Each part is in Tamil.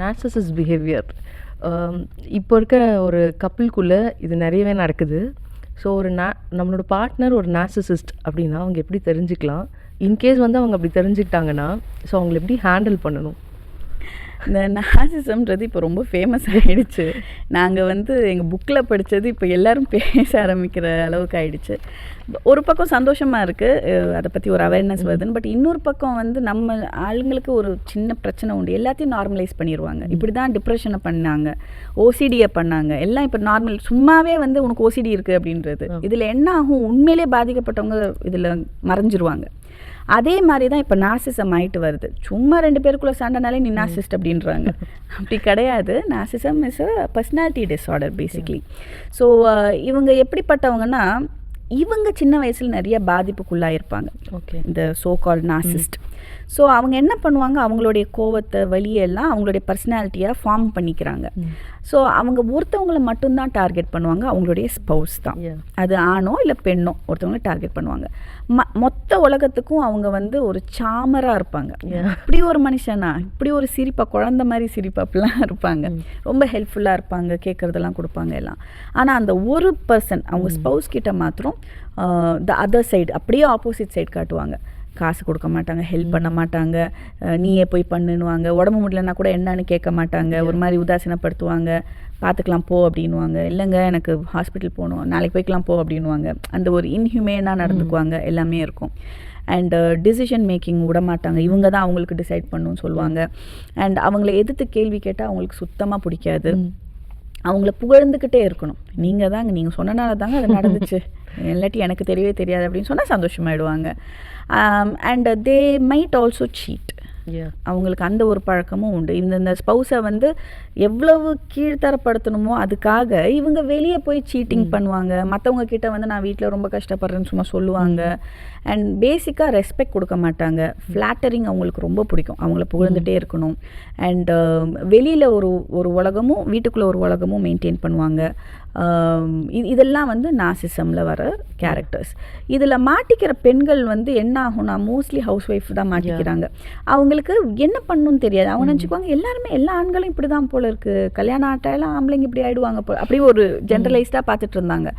நார்சிசிஸ்ட் பிஹேவியர் இப்போ இருக்க ஒரு கப்பிள்குள்ளே இது நிறையவே நடக்குது. ஸோ நம்மளோட பார்ட்னர் ஒரு நார்சிசிஸ்ட் அப்படின்னா அவங்க எப்படி தெரிஞ்சுக்கலாம்? இன்கேஸ் வந்து அவங்க அப்படி தெரிஞ்சுக்கிட்டாங்கன்னா ஸோ அவங்களை எப்படி ஹேண்டில் பண்ணணும்? இந்த நார்சிசம்ன்றது இப்போ ரொம்ப ஃபேமஸ் ஆகிடுச்சு. நாங்கள் எங்கள் புக்கில் படித்தது இப்போ எல்லோரும் பேச ஆரம்பிக்கிற அளவுக்கு ஆகிடுச்சு. ஒரு பக்கம் சந்தோஷமாக இருக்குது, அதை பற்றி ஒரு அவேர்னஸ் வருதுன்னு. பட் இன்னொரு பக்கம் நம்ம ஆளுங்களுக்கு ஒரு சின்ன பிரச்சனை உண்டு, எல்லாத்தையும் நார்மலைஸ் பண்ணிடுவாங்க. இப்படி தான் டிப்ரெஷனை பண்ணாங்க, ஓசிடியை பண்ணாங்க, எல்லாம் இப்போ நார்மல். சும்மாவே உனக்கு ஓசிடி இருக்குது அப்படின்றது. இதில் என்ன ஆகும், உண்மையிலே பாதிக்கப்பட்டவங்க இதில் மறைஞ்சிருவாங்க. அதே மாதிரி தான் இப்போ நார்சிசம் ஆகிட்டு வருது. சும்மா 2 பேருக்குள்ளே சண்டைனாலே நீ நார்சிஸ்ட் அப்படின்றாங்க. அப்படி கிடையாது. Narcissism is a personality disorder basically. So இவங்க எப்படிப்பட்டவங்கன்னா, இவங்க சின்ன வயசில் நிறைய பாதிப்புக்குள்ளாயிருப்பாங்க. ஓகே, இந்த சோ கால்ட் நார்சிஸ்ட். ஸோ அவங்க என்ன பண்ணுவாங்க, அவங்களுடைய கோவத்தை வலியெல்லாம் அவங்களுடைய பர்சனாலிட்டியாக ஃபார்ம் பண்ணிக்கிறாங்க. ஸோ அவங்க ஒருத்தவங்களை மட்டும்தான் டார்கெட் பண்ணுவாங்க, அவங்களுடைய ஸ்பௌஸ் தான். அது ஆணோ இல்லை பெண்ணோ ஒருத்தவங்களை டார்கெட் பண்ணுவாங்க. மொத்த உலகத்துக்கும் அவங்க ஒரு சாமராக இருப்பாங்க. இப்படி ஒரு மனுஷனா, இப்படி ஒரு சிரிப்பா, குழந்த மாதிரி சிரிப்பா அப்படிலாம் இருப்பாங்க. ரொம்ப ஹெல்ப்ஃபுல்லாக இருப்பாங்க, கேட்குறதெல்லாம் கொடுப்பாங்க எல்லாம். ஆனால் அந்த ஒரு பர்சன் அவங்க ஸ்பௌஸ் கிட்ட மாத்திரம் த அதர் சைடு, அப்படியே ஆப்போசிட் சைடு காட்டுவாங்க. காசு கொடுக்க மாட்டாங்க, ஹெல்ப் பண்ண மாட்டாங்க, நீயே போய் பண்ணுவாங்க. உடம்பு முடியலன்னா கூட என்னன்னு கேட்க மாட்டாங்க, ஒரு மாதிரி உதாசீனப்படுத்துவாங்க. பார்த்துக்கலாம் போ அப்படின்வாங்க. இல்லைங்க எனக்கு ஹாஸ்பிட்டல் போகணும், நாளைக்கு போய்க்கலாம் போ அப்படின்வாங்க. அந்த ஒரு இன்ஹியூமேனாக நடந்துக்குவாங்க. எல்லாமே இருக்கும். அண்ட் டிசிஷன் மேக்கிங் விட மாட்டாங்க, இவங்க தான் அவங்களுக்கு டிசைட் பண்ணணும்னு சொல்லுவாங்க. அண்ட் அவங்கள எதிர்த்து கேள்வி கேட்டால் அவங்களுக்கு சுத்தமாக பிடிக்காது. அவங்கள புகழ்ந்துக்கிட்டே இருக்கணும். நீங்கள் சொன்னனால தாங்க அது நடந்துச்சு, இல்லாட்டி எனக்கு தெரியவே தெரியாது அப்படின்னு சொன்னால் சந்தோஷமாயிடுவாங்க. And they might also cheat. அவங்களுக்கு அந்த ஒரு பழக்கமும் உண்டு. இந்த ஸ்பௌஸை எவ்வளவு கீழ்த்தரப்படுத்தணுமோ அதுக்காக இவங்க வெளியே போய் சீட்டிங் பண்ணுவாங்க. மற்றவங்க கிட்ட நான் வீட்டில் ரொம்ப கஷ்டப்படுறேன்னு சும்மா சொல்லுவாங்க. அண்ட் பேசிக்காக ரெஸ்பெக்ட் கொடுக்க மாட்டாங்க. ஃப்ளாட்டரிங் அவங்களுக்கு ரொம்ப பிடிக்கும், அவங்கள புகழ்ந்துட்டே இருக்கணும். அண்ட் வெளியில் ஒரு உலகமும் வீட்டுக்குள்ளே ஒரு உலகமும் மெயின்டைன் பண்ணுவாங்க. இதெல்லாம் நார்சிசமில் வர கேரக்டர்ஸ். இதில் மாட்டிக்கிற பெண்கள் என்ன ஆகும்னா, மோஸ்ட்லி ஹவுஸ் ஒய்ஃப் தான் மாட்டிக்கிறாங்க. அவங்களுக்கு என்ன பண்ணணும்னு தெரியாது. அவங்க நினச்சிக்குவாங்க எல்லாருமே, எல்லா ஆண்களும் இப்படி தான் போல இருக்குது, கல்யாணம் ஆட்டாயெல்லாம் ஆம்பளைங்க இப்படி ஆகிடுவாங்க போல், அப்படி ஒரு ஜென்ரலைஸ்டாக பார்த்துட்டு இருந்தாங்க.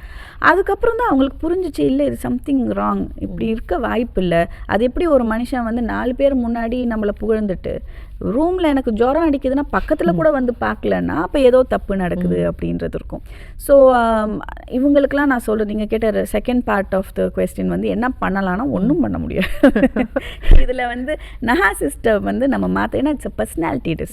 அதுக்கப்புறம் தான் அவங்களுக்கு புரிஞ்சிச்சு, இல்லை இது சம்திங் ராங், இப்படி இருக்க வாய்ப்பு இல்லை. அது எப்படி ஒரு மனுஷன் 4 பேர் முன்னாடி நம்மளை புகழ்ந்துட்டு ரூமில் எனக்கு ஜுரம் அடிக்குதுன்னா பக்கத்தில் கூட பார்க்கலன்னா அப்போ ஏதோ தப்பு நடக்குது அப்படின்றது இருக்கும். ஸோ இவங்களுக்கெல்லாம் நான் சொல்கிறேன், நீங்கள் கேட்ட second part of the question என்ன பண்ணலான்னா ஒன்றும் பண்ண முடியாது. இதில் நார்சிஸ்ட்டை நம்ம மாற்ற, ஏன்னா இட்ஸ் அ பர்சனாலிட்டி டிஸ்